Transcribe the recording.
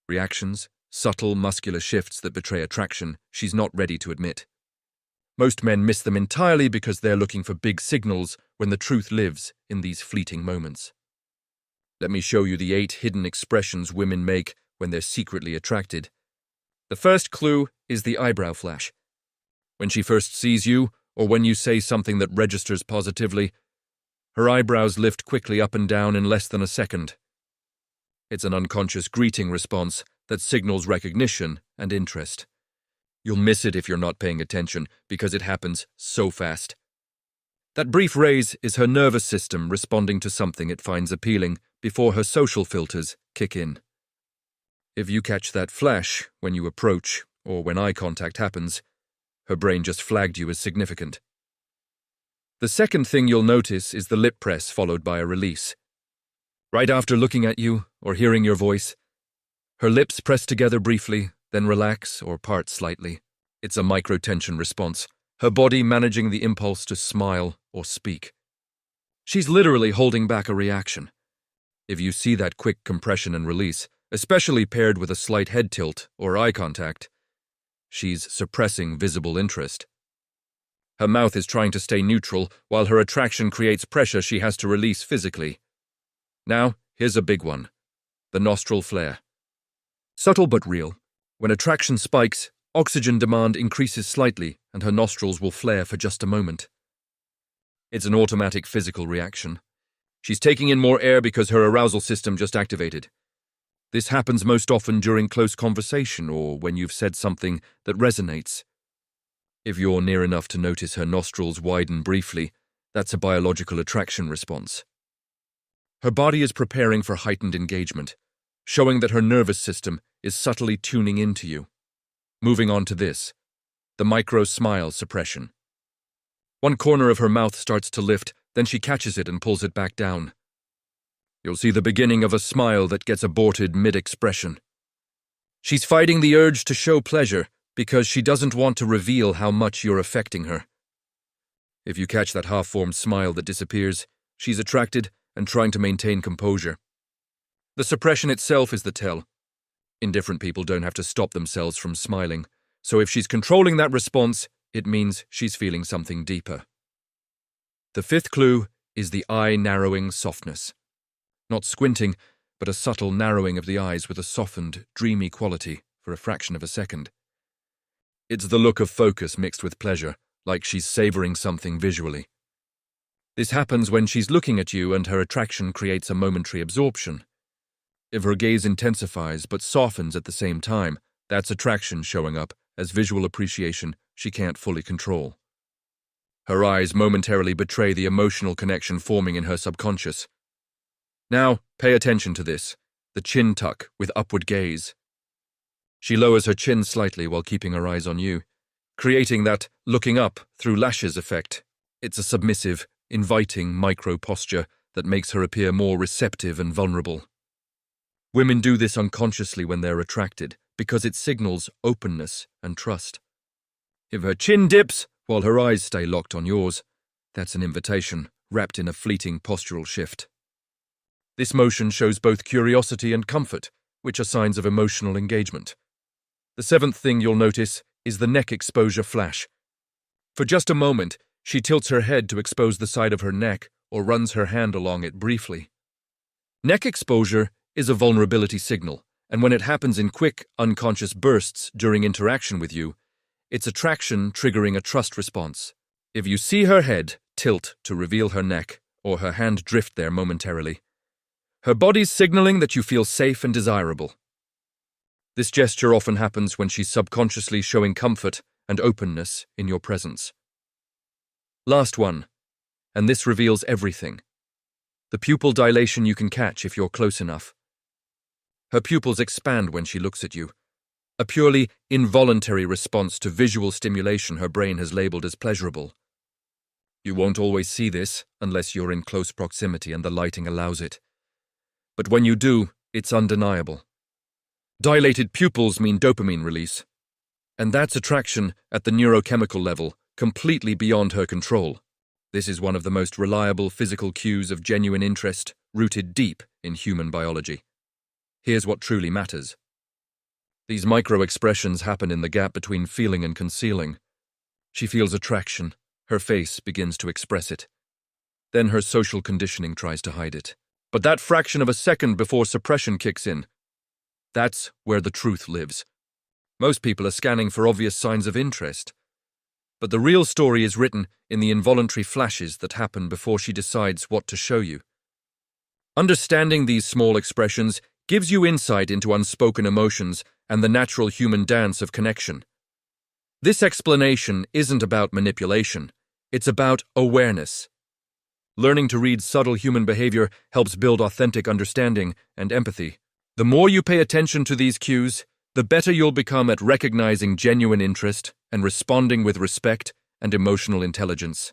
Reactions, subtle muscular shifts that betray attraction she's not ready to admit. Most men miss them entirely because they're looking for big signals when the truth lives in these fleeting moments. Let me show you the 8 hidden expressions women make when they're secretly attracted. The first clue is the eyebrow flash. When she first sees you, or when you say something that registers positively, her eyebrows lift quickly up and down in less than a second. It's an unconscious greeting response that signals recognition and interest. You'll miss it if you're not paying attention because it happens so fast. That brief raise is her nervous system responding to something it finds appealing before her social filters kick in. If you catch that flash when you approach or when eye contact happens, her brain just flagged you as significant. The second thing you'll notice is the lip press followed by a release. Right after looking at you or hearing your voice, her lips press together briefly, then relax or part slightly. It's a micro-tension response, her body managing the impulse to smile or speak. She's literally holding back a reaction. If you see that quick compression and release, especially paired with a slight head tilt or eye contact, she's suppressing visible interest. Her mouth is trying to stay neutral while her attraction creates pressure she has to release physically. Now, here's a big one: the nostril flare. Subtle but real. When attraction spikes, oxygen demand increases slightly and her nostrils will flare for just a moment. It's an automatic physical reaction. She's taking in more air because her arousal system just activated. This happens most often during close conversation or when you've said something that resonates. If you're near enough to notice her nostrils widen briefly, that's a biological attraction response. Her body is preparing for heightened engagement, showing that her nervous system is subtly tuning into you. Moving on to this, the micro-smile suppression. One corner of her mouth starts to lift, then she catches it and pulls it back down. You'll see the beginning of a smile that gets aborted mid-expression. She's fighting the urge to show pleasure because she doesn't want to reveal how much you're affecting her. If you catch that half-formed smile that disappears, she's attracted and trying to maintain composure. The suppression itself is the tell. Indifferent people don't have to stop themselves from smiling, so if she's controlling that response, it means she's feeling something deeper. The fifth clue is the eye-narrowing softness. Not squinting, but a subtle narrowing of the eyes with a softened, dreamy quality for a fraction of a second. It's the look of focus mixed with pleasure, like she's savoring something visually. This happens when she's looking at you and her attraction creates a momentary absorption. If her gaze intensifies but softens at the same time, that's attraction showing up as visual appreciation she can't fully control. Her eyes momentarily betray the emotional connection forming in her subconscious. Now, pay attention to this, the chin tuck with upward gaze. She lowers her chin slightly while keeping her eyes on you, creating that looking up through lashes effect. It's a submissive, inviting micro-posture that makes her appear more receptive and vulnerable. Women do this unconsciously when they're attracted because it signals openness and trust. If her chin dips while her eyes stay locked on yours, that's an invitation wrapped in a fleeting postural shift. This motion shows both curiosity and comfort, which are signs of emotional engagement. The seventh thing you'll notice is the neck exposure flash. For just a moment, she tilts her head to expose the side of her neck or runs her hand along it briefly. Neck exposure is a vulnerability signal, and when it happens in quick, unconscious bursts during interaction with you, it's attraction triggering a trust response. If you see her head tilt to reveal her neck or her hand drift there momentarily, her body's signaling that you feel safe and desirable. This gesture often happens when she's subconsciously showing comfort and openness in your presence. Last one, and this reveals everything. The pupil dilation you can catch if you're close enough. Her pupils expand when she looks at you, a purely involuntary response to visual stimulation her brain has labeled as pleasurable. You won't always see this unless you're in close proximity and the lighting allows it. But when you do, it's undeniable. Dilated pupils mean dopamine release, and that's attraction at the neurochemical level, completely beyond her control. This is one of the most reliable physical cues of genuine interest, rooted deep in human biology. Here's what truly matters. These micro-expressions happen in the gap between feeling and concealing. She feels attraction. Her face begins to express it. Then her social conditioning tries to hide it. But that fraction of a second before suppression kicks in, that's where the truth lives. Most people are scanning for obvious signs of interest. But the real story is written in the involuntary flashes that happen before she decides what to show you. Understanding these small expressions gives you insight into unspoken emotions and the natural human dance of connection. This explanation isn't about manipulation, it's about awareness. Learning to read subtle human behavior helps build authentic understanding and empathy. The more you pay attention to these cues, the better you'll become at recognizing genuine interest and responding with respect and emotional intelligence.